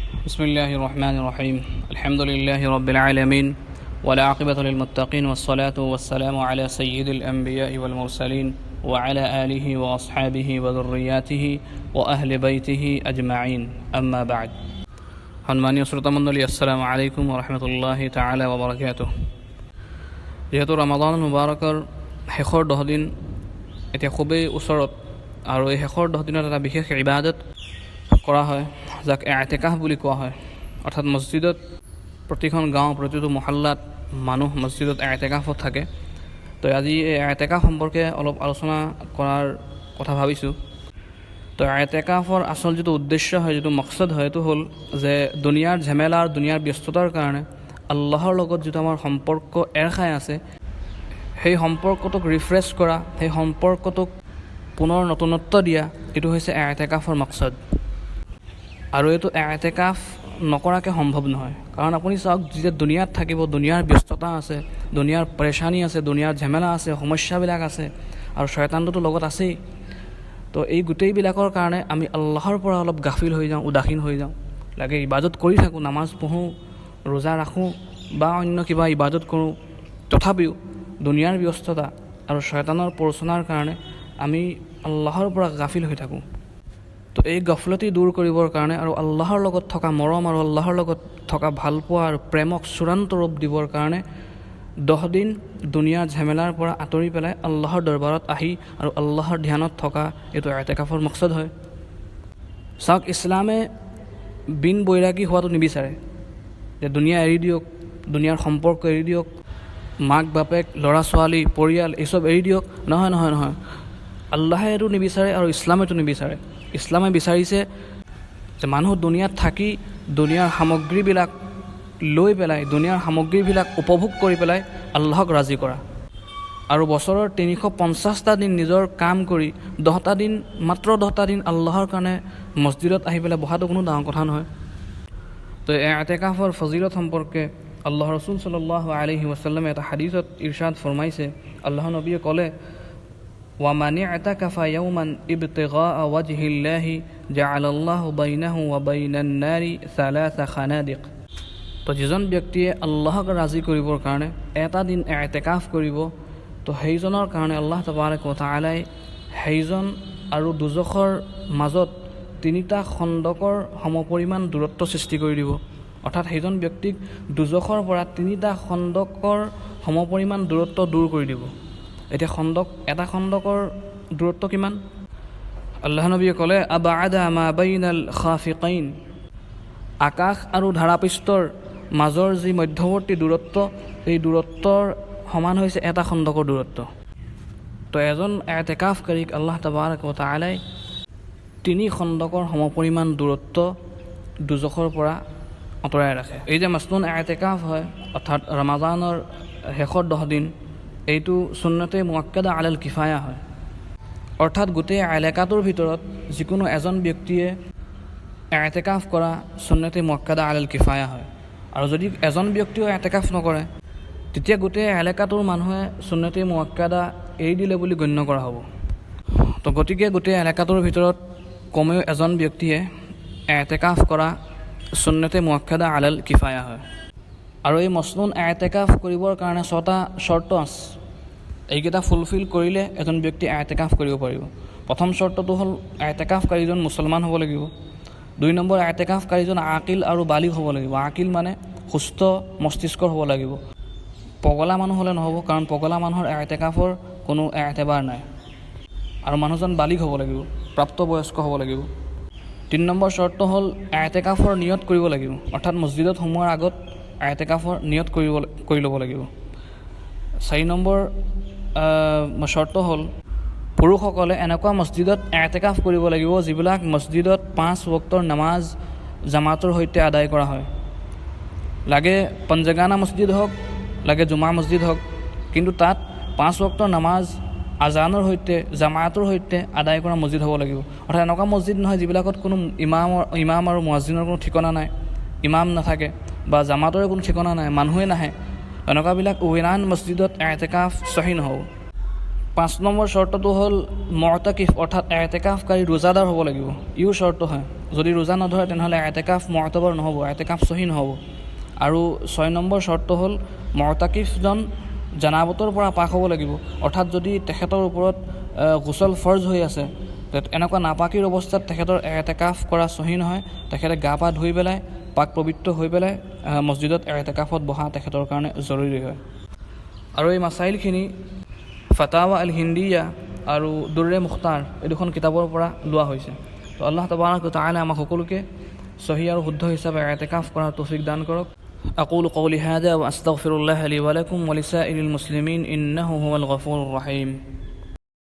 بسم الله الرحمن الرحيم الحمد لله رب العالمين والعاقبة للمتقين والصلاة والسلام على سيد الأنبياء والمرسلين وعلى آله وأصحابه وذرياته وأهل بيته أجمعين أما بعد সম্মানীয় শ্রোতামণ্ডলী আসসালামু আলাইকুম ওয়া রাহমাতুল্লাহি তাআলা ওয়া বারাকাতুহু। যেহেতু ৰমাদান মুবাৰকৰ শেষৰ 10 দিন এতিয়া খুবেই ওচৰত আৰু এই শেষৰ 10 দিনত এটা বিশেষ ইবাদত কৰা হয় যাক ইতিকাফ বুলি কোৱা হয়। অৰ্থাৎ মছজিদত প্ৰতিখন গাঁও প্ৰতিটো মহল্লাত মানুহ মছজিদত ইতিকাফত থাকে। তো আজি এই ইতিকাফ সম্পৰ্কে অলপ আলোচনা কৰাৰ কথা ভাবিছোঁ। তো ইতিকাফৰ আচল যিটো উদ্দেশ্য হয়, যিটো মকসদ হয়, এইটো হ'ল যে দুনিয়াৰ ঝামেলা আৰু দুনিয়াৰ ব্যস্ততাৰ কাৰণে আল্লাহৰ লগত যিটো আমাৰ সম্পৰ্ক এৰ খাই আছে, সেই সম্পৰ্কটোক ৰিফ্ৰেছ কৰা, সেই সম্পৰ্কটোক পুনৰ নতুনত্ব দিয়া, এইটো হৈছে ইতিকাফৰ মকসদ। আৰু এইটো ইতিকাফ নকৰাকৈ সম্ভৱ নহয়। কাৰণ আপুনি চাওক, যেতিয়া দুনিয়াত থাকিব, দুনিয়াৰ ব্যস্ততা আছে, দুনিয়াৰ পৰেশানি আছে, দুনিয়াৰ ঝামেলা আছে, সমস্যাবিলাক আছে, আৰু শয়তানটোতো লগত আছেই। তো এই গোটেইবিলাকৰ কাৰণে আমি আল্লাহৰ পৰা অলপ গাফিল হৈ যাওঁ, উদাসীন হৈ যাওঁ। লাগে ইবাদত কৰি থাকোঁ, নামাজ পঢ়োঁ, ৰোজা ৰাখোঁ বা অন্য কিবা ইবাদত কৰোঁ, তথাপিও দুনিয়াৰ ব্যস্ততা আৰু শয়তানৰ প্ৰৰোচনাৰ কাৰণে আমি আল্লাহৰ পৰা গাফিল হৈ থাকোঁ। তো এই গফলতি দূৰ কৰিবৰ কাৰণে আৰু আল্লাহৰ লগত থকা মৰম আৰু আল্লাহৰ লগত থকা ভালপোৱা আৰু প্ৰেমক চূড়ান্ত ৰূপ দিবৰ কাৰণে 10 দিন দুনিয়াৰ ঝামেলাৰ পৰা আঁতৰি পেলাই আল্লাহৰ দৰবাৰত আহি আৰু আল্লাহৰ ধ্যানত থকা এইটো ইতিকাফৰ মকসদ হয়। চাওক, ইছলামে বিন বৈৰাগী হোৱাটো নিবিচাৰে যে দুনিয়া এৰি দিয়ক, দুনিয়াৰ সম্পৰ্ক এৰি দিয়ক, মাক বাপেক, ল'ৰা ছোৱালী, পৰিয়াল এইচব এৰি দিয়ক। নহয় নহয় নহয় আল্লাহে এইটো নিবিচাৰে আৰু ইছলামে এইটো নিবিচাৰে। ইছলামে বিচাৰিছে যে মানুহ দুনিয়াত থাকি দুনিয়াৰ সামগ্ৰীবিলাক লৈ পেলাই, দুনিয়াৰ সামগ্ৰীবিলাক উপভোগ কৰি পেলাই আল্লাহক ৰাজি কৰা, আৰু বছৰৰ 350টা দিন নিজৰ কাম কৰি 10টা দিন, মাত্ৰ 10টা দিন আল্লাহৰ কাৰণে মছজিদত আহি পেলাই বহাটো কোনো ডাঙৰ কথা নহয়। তো এই ইতিকাফৰ ফজিলত সম্পৰ্কে আল্লাহ ৰসুল সাল্লাল্লাহু আলাইহি ওয়াসাল্লামে এটা হাদিছত ইৰশাদ ফৰমাইছে। আল্লাহ নবীয়ে ক'লে, وَمَنِ اعْتَكَفَ يَوْمًا ابْتِغَاءَ وَجْهِ اللَّهِ جَعَلَ اللَّهُ بَيْنَهُ وَبَيْنَ النَّارِ 3 خَنَادِقَ। তো যিজন ব্যক্তিয়ে আল্লাহক ৰাজি কৰিবৰ কাৰণে এটা দিন ইতিকাফ কৰিব, তো সেইজনৰ কাৰণে আল্লাহ তাবাৰক ওয়া তাআলাই সেইজন আৰু দুজখৰ মাজত 3টা খণ্ডকৰ সমপৰিমাণ দূৰত্ব সৃষ্টি কৰি দিব। অৰ্থাৎ সেইজন ব্যক্তিক দুজখৰ পৰা 3টা খণ্ডকৰ সমপৰিমাণ দূৰত্ব দূৰ কৰি দিব। এতিয়া এটা খণ্ডকৰ দূৰত্ব কিমান? আল্লাহ নবীয়ে ক'লে, আবআদা মা বাইনাল খাফিকাইন, আকাশ আৰু ধাৰাপৃষ্ঠৰ মাজৰ যি মধ্যৱৰ্তী দূৰত্ব, এই দূৰত্বৰ সমান হৈছে এটা খণ্ডকৰ দূৰত্ব। তো এজন ইতিকাফকাৰীক আল্লাহ তাবাৰক ওয়া তাআলাই 3 খণ্ডকৰ সমপৰিমাণ দূৰত্ব দুজখৰ পৰা আঁতৰাই ৰাখে। এই যে মাছনুন ইতিকাফ হয়, অৰ্থাৎ ৰমাদানৰ শেষৰ 10 দিন, এইটো সুন্নতে মুআক্কাদা আলাল কিফায়া হয়। অৰ্থাৎ গোটেই এলেকাটোৰ ভিতৰত যিকোনো এজন ব্যক্তিয়ে ইতিকাফ কৰা সুন্নতে মুআক্কাদা আলাল কিফায়া হয়। আৰু যদি এজন ব্যক্তিও ইতিকাফ নকৰে, তেতিয়া গোটেই এলেকাটোৰ মানুহে সুন্নতে মুআক্কাদা এৰি দিলে বুলি গণ্য কৰা হ'ব। তো গতিকে গোটেই এলেকাটোৰ ভিতৰত কমেও এজন ব্যক্তিয়ে ইতিকাফ কৰা সুন্নতে মুআক্কাদা আলাল কিফায়া হয়। আৰু এই মছনুন ইতিকাফ কৰিবৰ কাৰণে 6টা চৰ্ত আছে। এইকেইটা ফুলফিল কৰিলে এজন ব্যক্তি ইতিকাফ কৰিব পাৰিব। প্ৰথম চৰ্তটো হ'ল ইতিকাফকাৰীজন মুছলমান হ'ব লাগিব। 2 নম্বৰ, ইতিকাফকাৰীজন আকিল আৰু বালিগ হ'ব লাগিব। আকিল মানে সুস্থ মস্তিষ্কৰ হ'ব লাগিব। পগলা মানুহ হ'লে নহ'ব, কাৰণ পগলা মানুহৰ ইতিকাফৰ কোনো এতেবাৰ নাই। আৰু মানুহজন বালিগ হ'ব লাগিব, প্ৰাপ্তবয়স্ক হ'ব লাগিব। 3 নম্বৰ চৰ্ত হ'ল ইতিকাফৰ নিয়ত কৰিব লাগিব। অৰ্থাৎ মছজিদত সোমোৱাৰ আগত ইতিকাফৰ নিয়ত কৰি ল'ব লাগিব। 4 নম্বৰ চৰ্ত হ'ল পুৰুষসকলে এনেকুৱা মছজিদত ইতিকাফ কৰিব লাগিব যিবিলাক মছজিদত 5 ওয়াক্তৰ নামাজ জামাতৰ সৈতে আদায় কৰা হয়। লাগে পঞ্জগানা মছজিদ হওক, লাগে জুমা মছজিদ হওক, কিন্তু তাত 5 ওয়াক্তৰ নামাজ আজানৰ সৈতে, জামাতৰ সৈতে আদায় কৰা মছজিদ হ'ব লাগিব। অৰ্থাৎ এনেকুৱা মছজিদ নহয় যিবিলাকত কোনো ইমাম আৰু মুয়াজ্জিনৰ কোনো ঠিকনা নাই, ইমাম নাথাকে বা জামাতৰে কোনো ঠিকনা নাই, মানুহে নাহে। এনেকুৱাবিলাক ৱেৰান মছজিদত ইতিকাফ সহি নহ'ব। 5 নম্বৰ চৰ্তটো হ'ল মুতাকিফ অৰ্থাৎ এতেকাফকাৰী ৰোজাদাৰ হ'ব লাগিব, ইও চৰ্ত হয়। যদি ৰোজা নধৰে তেনেহ'লে এতেকাফ মু'তাবৰ নহ'ব, এতেকাফ সহি নহ'ব। আৰু 6 নম্বৰ চৰ্ত হ'ল মুতাকিফজন জানাবতৰ পৰা পাক হ'ব লাগিব, অৰ্থাৎ যদি তেখেতৰ ওপৰত গোসল ফৰ্জ হৈ আছে, এনেকুৱা নাপাকীৰ অৱস্থাত তেখেতৰ এতেকাফ কৰা সহি নহয়, তেখেতে গা পা ধুই পেলাই পাক পবিত্ৰ হৈ পেলাই মছজিদত এতেকাফত বহা তেখেতৰ কাৰণে জৰুৰী হয়। আৰু এই মাছাইলখিনি ফাতাৱা আল হিন্দিয়া আৰু দুৰ্ৰে মুখতাৰ এই দুখন কিতাপৰ পৰা লোৱা হৈছে। তো আল্লাহ তাবাৰাক ওয়া তাআলা আমাক সকলোকে সহি আৰু শুদ্ধ হিচাপে এতেকাফ কৰাৰ তৌফিক দান কৰক। أقول قولي هذا وأستغفر الله لي ولكم ولسائر المسلمين إنه هو الغفور الرحيم.